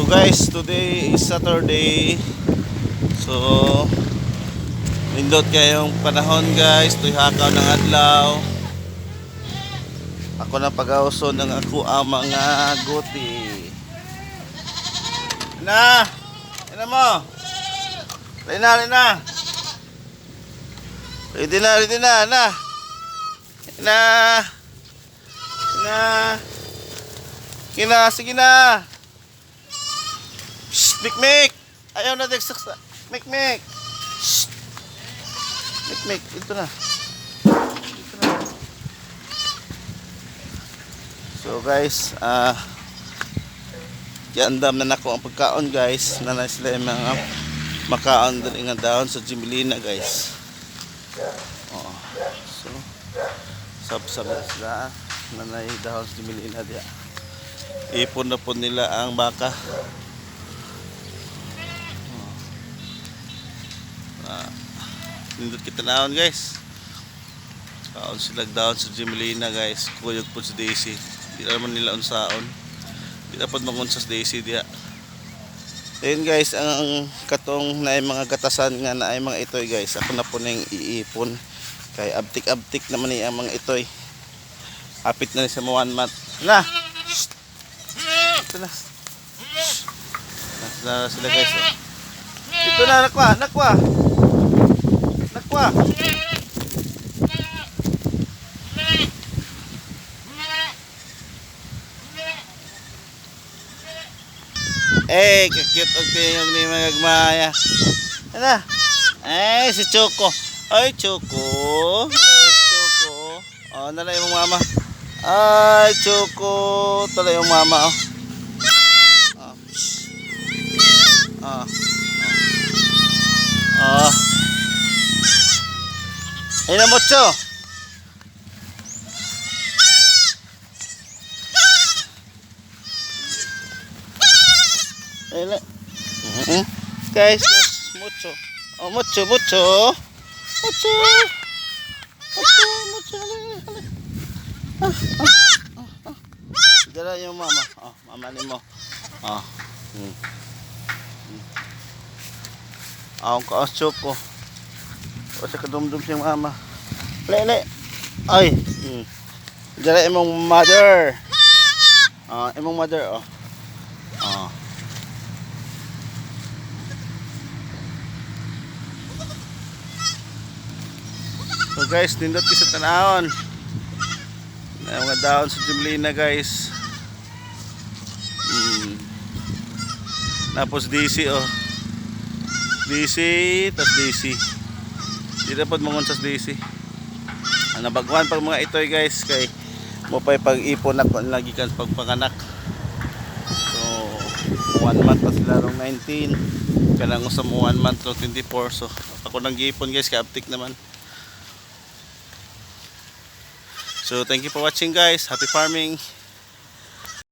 guys, today is Saturday. So nindot kayong panahon guys, tuy hakaw ng adlaw. Ako na pag-auso ng ako ang mga guti. Na! Ina mo! Rina! Ready na! Na! Kina, sige na! Shh! Mikmik! Ayaw na degsaksa! Mikmik! Shh! Mikmik! Ito na! So guys, kiandam na nako ang pagkaon guys. Nanay sila yung mga makaon din nga dahon sa Jimelina guys. Oh, so sab sila nanay dahon sa Jimelina dia. Ipon na po nila ang baka. Nindot kita naon guys. Kaon sila dahon sa Jimelina guys. Kuyog po sa Daisy. Di naman nila unsaon. Di dapat mangunsas Daisy dia. Ayun guys, ang katong na mga gatasan nga na ay mga itoy guys. Ako na po nang iipon. Kay abtik naman ni ang mga itoy. Hapit na ni sa 1 month. Na! Ito na. Na sila guys. Oh. Ito na, nakwa. Eh, cute og tingog ni mga gmaya. Ano? Ay, si Choco. Ay, Choco. Choco. Oh, nala yung mama. Ay, Choco. Tala yung mama, oh. Oh. Oh. Ay na mucho. Guys, mucho. Oh, mucho. Dala yung mama. Oh, mama ni mo. Oh. Ang kaos Choco. O sa kadumdum siyang mama. Le. Ay. Dala imong mother. Imong mother, oh. So guys, nindot ki sa tanahon. Na mga daon sa Jimelina guys. Tapos DC, oh. DC, tas DC. Di dapat mangunsas DC. Nabagwan pag mga itoy guys kay mo pa'y pag-ipon ako lagi kan pagpanganak. So 1 month pa sila rong 19. Kanang sa 1 month to 24. So ako nang giipon guys, kay aptik naman. So thank you for watching guys. Happy farming.